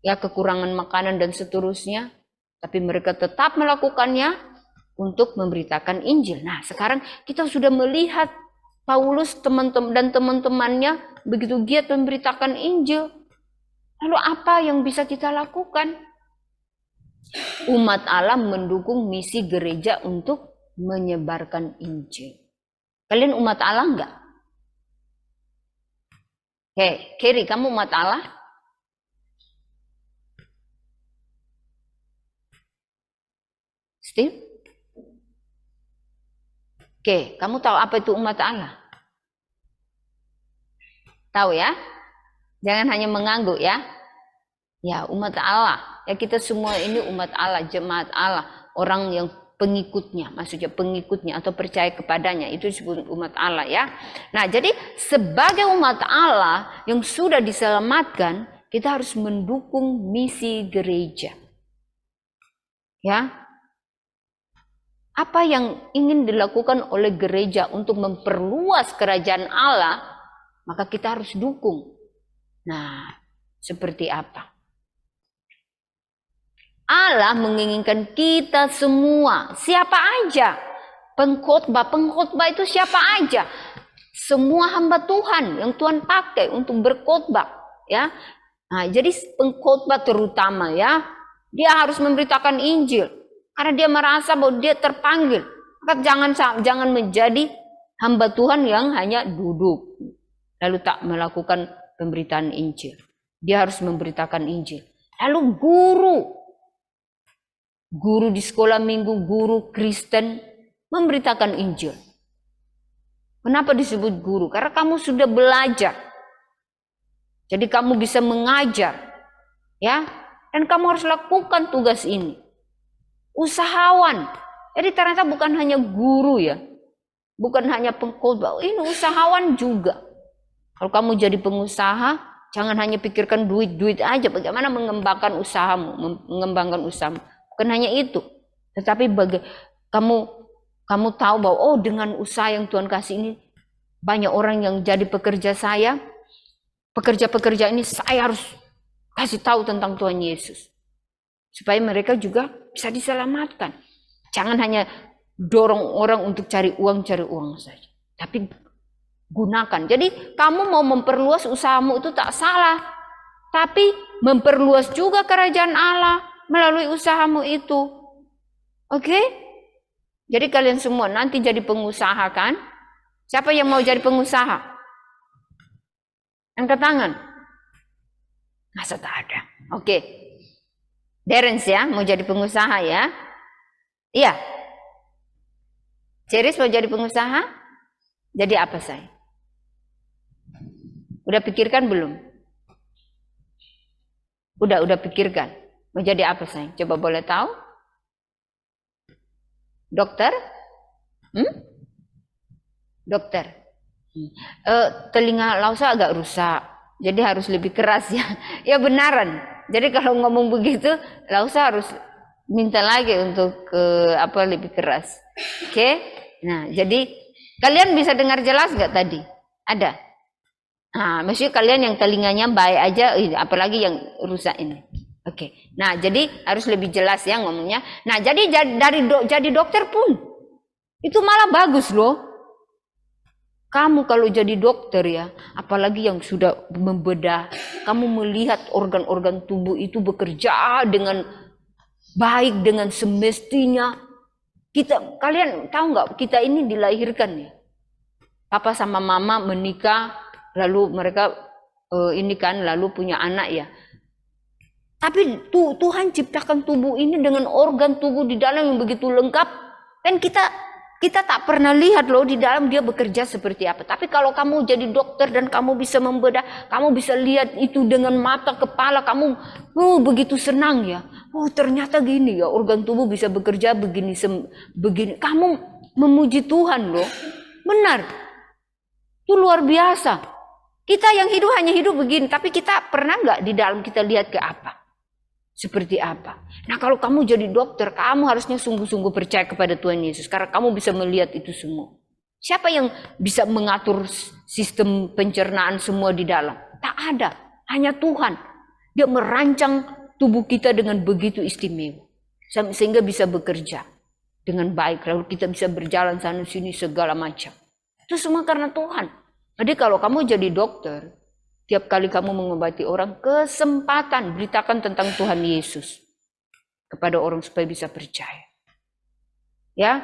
ya kekurangan makanan dan seterusnya, tapi mereka tetap melakukannya untuk memberitakan Injil. Nah, sekarang kita sudah melihat Paulus dan teman-temannya begitu giat memberitakan Injil. Lalu apa yang bisa kita lakukan? Umat Allah mendukung misi gereja untuk menyebarkan Injil. Kalian umat Allah enggak? Oke, Kerry, kamu umat Allah? Steve? Oke, kamu tahu apa itu umat Allah? Tahu ya? Jangan hanya mengangguk ya. Ya, umat Allah. Ya, kita semua ini umat Allah, jemaat Allah, orang yang pengikutnya, maksudnya pengikutnya atau percaya kepadanya, itu disebut umat Allah ya. Nah, jadi sebagai umat Allah yang sudah diselamatkan, kita harus mendukung misi gereja. Ya. Apa yang ingin dilakukan oleh gereja untuk memperluas kerajaan Allah, maka kita harus dukung. Nah, seperti apa? Allah menginginkan kita semua, siapa aja, pengkhotbah itu siapa aja, semua hamba Tuhan yang Tuhan pakai untuk berkhotbah, ya. Nah, jadi pengkhotbah terutama ya, dia harus memberitakan Injil. Karena dia merasa bahwa dia terpanggil. Maka jangan menjadi hamba Tuhan yang hanya duduk lalu tak melakukan pemberitaan Injil. Dia harus memberitakan Injil. Lalu guru di sekolah minggu, guru Kristen memberitakan Injil. Kenapa disebut guru? Karena kamu sudah belajar. Jadi kamu bisa mengajar, ya. Dan kamu harus lakukan tugas ini. Usahawan. Jadi ternyata bukan hanya guru ya. Bukan hanya pengkhotbah. Ini usahawan juga. Kalau kamu jadi pengusaha, jangan hanya pikirkan duit aja. Bagaimana mengembangkan usahamu, mengembangkan usahamu. Bukan hanya itu. Tetapi kamu tahu bahwa dengan usaha yang Tuhan kasih ini, banyak orang yang jadi pekerja saya. Pekerja-pekerja ini saya harus kasih tahu tentang Tuhan Yesus. Supaya mereka juga bisa diselamatkan. Jangan hanya dorong orang untuk cari uang saja. Tapi gunakan. Jadi kamu mau memperluas usahamu itu tak salah. Tapi memperluas juga kerajaan Allah melalui usahamu itu. Oke? Jadi kalian semua nanti jadi pengusaha kan? Siapa yang mau jadi pengusaha? Angkat tangan. Masa tak ada? Oke. Derens ya, mau jadi pengusaha ya? Iya. Ceris mau jadi pengusaha? Jadi apa saya? Udah pikirkan belum? Udah pikirkan. Mau jadi apa saya? Coba boleh tahu? Dokter? Dokter. Telinga Lausa agak rusak. Jadi harus lebih keras ya. Ya benaran. Jadi kalau ngomong begitu, Lausa harus minta lagi untuk lebih keras. Oke? Nah, jadi kalian bisa dengar jelas gak tadi? Ada? Nah, maksudnya kalian yang telinganya baik aja, apalagi yang rusak ini. Oke. Nah, jadi harus lebih jelas ya ngomongnya. Nah, jadi jadi dokter pun itu malah bagus loh. Kamu kalau jadi dokter ya, apalagi yang sudah membedah, kamu melihat organ-organ tubuh itu bekerja dengan baik, dengan semestinya. Kalian tahu nggak? Kita ini dilahirkan ya. Papa sama mama menikah, lalu mereka lalu punya anak ya. Tapi Tuhan ciptakan tubuh ini dengan organ tubuh di dalam yang begitu lengkap, dan kita tak pernah lihat loh di dalam dia bekerja seperti apa. Tapi kalau kamu jadi dokter dan kamu bisa membedah, kamu bisa lihat itu dengan mata kepala, kamu begitu senang ya. Oh ternyata gini ya, organ tubuh bisa bekerja begini. Kamu memuji Tuhan loh. Benar. Itu luar biasa. Kita yang hidup hanya hidup begini, tapi kita pernah nggak di dalam kita lihat ke apa? Seperti apa? Nah kalau kamu jadi dokter, kamu harusnya sungguh-sungguh percaya kepada Tuhan Yesus. Karena kamu bisa melihat itu semua. Siapa yang bisa mengatur sistem pencernaan semua di dalam? Tak ada. Hanya Tuhan. Dia merancang tubuh kita dengan begitu istimewa. Sehingga bisa bekerja dengan baik. Lalu kita bisa berjalan sana sini segala macam. Itu semua karena Tuhan. Jadi kalau kamu jadi dokter, tiap kali kamu mengobati orang, kesempatan beritakan tentang Tuhan Yesus kepada orang supaya bisa percaya. Ya,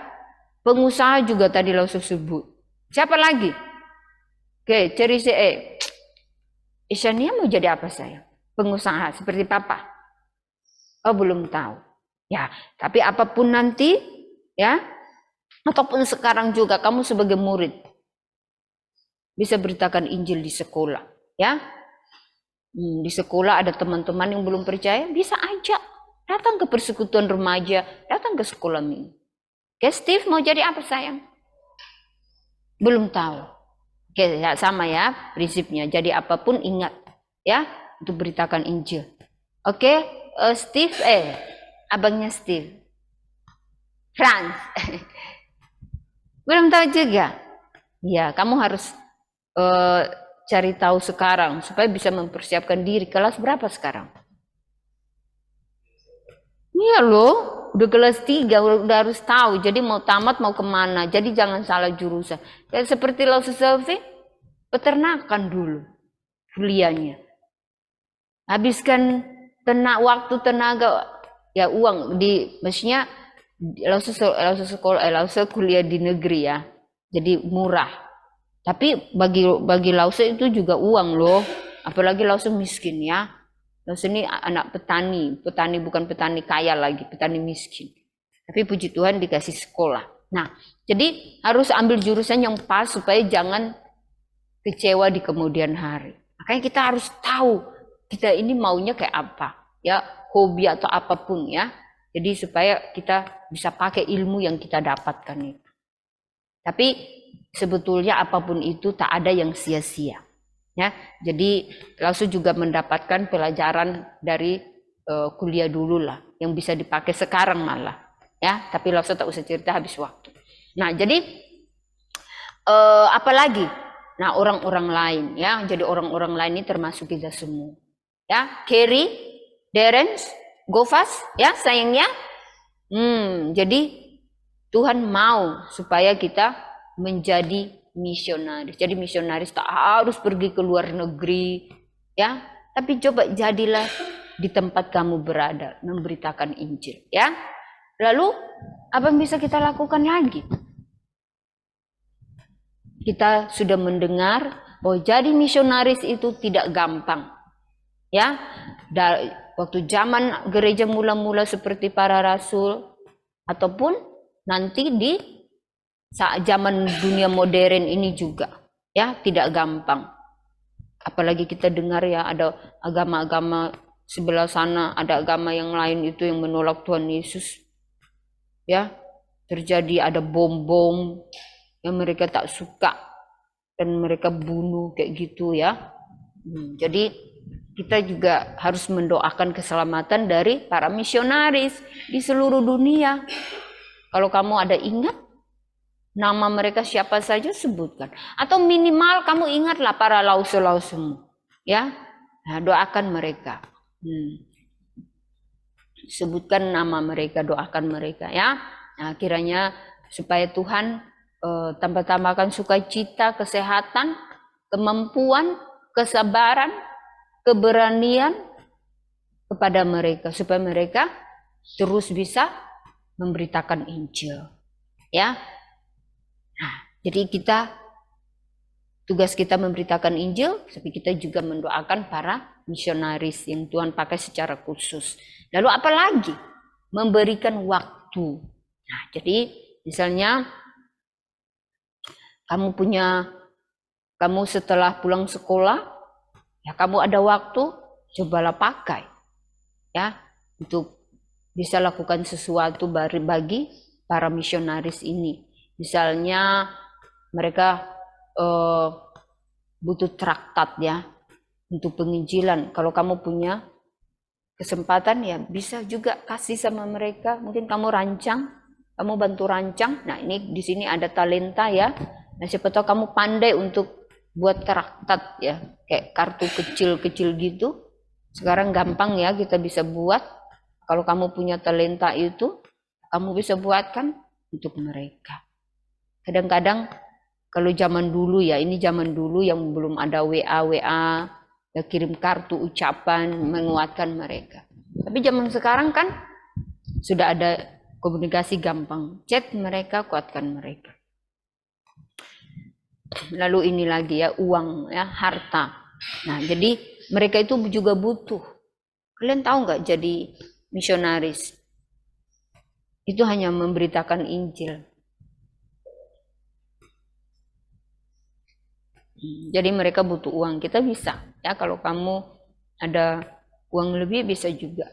pengusaha juga tadi langsung sebut. Siapa lagi? Oke, ceri Ishania mau jadi apa sayang? Pengusaha seperti papa? Oh, belum tahu. Ya, tapi apapun nanti, ya, ataupun sekarang juga kamu sebagai murid bisa beritakan Injil di sekolah, ya. Di sekolah ada teman-teman yang belum percaya, bisa ajak datang ke persekutuan remaja, datang ke sekolah minggu. Oke, Steve mau jadi apa sayang? Belum tahu. Oke, ya, sama ya prinsipnya. Jadi apapun ingat ya untuk beritakan Injil. Oke, Steve, abangnya Steve, Franz. Belum tahu juga. Ya, kamu harus cari tahu sekarang supaya bisa mempersiapkan diri. Kelas berapa sekarang? Iya loh, udah kelas 3, udah harus tahu. Jadi mau tamat mau kemana. Jadi jangan salah jurusan. Kayak seperti Lause Selfie, peternakan dulu kuliahnya. Habiskan waktu, tenaga, ya uang di, maksudnya Lause kuliah di negeri ya. Jadi murah. Tapi bagi Lause itu juga uang loh. Apalagi Lause miskin ya. Lause ini anak petani bukan petani kaya lagi, petani miskin. Tapi puji Tuhan dikasih sekolah. Nah, jadi harus ambil jurusan yang pas supaya jangan kecewa di kemudian hari. Makanya kita harus tahu kita ini maunya kayak apa, ya, hobi atau apapun ya. Jadi supaya kita bisa pakai ilmu yang kita dapatkan itu. Tapi sebetulnya apapun itu tak ada yang sia-sia. Ya, jadi Lause juga mendapatkan pelajaran dari kuliah dulu lah, yang bisa dipakai sekarang malah, ya. Tapi Lause tak usah cerita, habis waktu. Nah, jadi apalagi, nah orang-orang lain, ya. Jadi orang-orang lain ini termasuk kita semua, ya. Kerry, Derens, Gofas, ya sayangnya. Jadi Tuhan mau supaya kita menjadi misionaris. Jadi misionaris tak harus pergi ke luar negeri, ya. Tapi coba jadilah di tempat kamu berada, memberitakan Injil, ya. Lalu apa yang bisa kita lakukan lagi? Kita sudah mendengar bahwa jadi misionaris itu tidak gampang, ya. Waktu zaman gereja mula-mula seperti para rasul, ataupun nanti di saat zaman dunia modern ini juga, ya, tidak gampang. Apalagi kita dengar ya ada agama-agama sebelah sana, ada agama yang lain itu yang menolak Tuhan Yesus, ya. Terjadi ada bom-bom yang mereka tak suka dan mereka bunuh kayak gitu ya. Jadi kita juga harus mendoakan keselamatan dari para misionaris di seluruh dunia. Kalau kamu ada ingat nama mereka siapa saja, sebutkan. Atau minimal kamu ingatlah para Lause-Lausemu, ya. Nah, doakan mereka. Sebutkan nama mereka, doakan mereka, ya. Nah, kiranya supaya Tuhan tambah-tambahkan sukacita, kesehatan, kemampuan, kesabaran, keberanian kepada mereka supaya mereka terus bisa memberitakan Injil, ya. Nah, jadi tugas kita memberitakan Injil, tapi kita juga mendoakan para misionaris yang Tuhan pakai secara khusus. Lalu apa lagi? Memberikan waktu. Nah, jadi misalnya kamu setelah pulang sekolah, ya kamu ada waktu, cobalah pakai, ya, untuk bisa lakukan sesuatu bagi para misionaris ini. Misalnya mereka butuh traktat ya untuk penginjilan. Kalau kamu punya kesempatan ya bisa juga kasih sama mereka. Mungkin kamu bantu rancang. Nah, ini di sini ada talenta ya. Nah, siapa tahu kamu pandai untuk buat traktat ya, kayak kartu kecil-kecil gitu. Sekarang gampang ya kita bisa buat. Kalau kamu punya talenta itu, kamu bisa buatkan untuk mereka. Kadang-kadang kalau zaman dulu ya, ini zaman dulu yang belum ada WA, ya kirim kartu ucapan menguatkan mereka. Tapi zaman sekarang kan sudah ada komunikasi gampang, chat mereka, kuatkan mereka. Lalu ini lagi ya, uang ya, harta. Nah, jadi mereka itu juga butuh. Kalian tahu nggak, jadi misionaris itu hanya memberitakan Injil. Jadi mereka butuh uang. Kita bisa ya, kalau kamu ada uang lebih bisa juga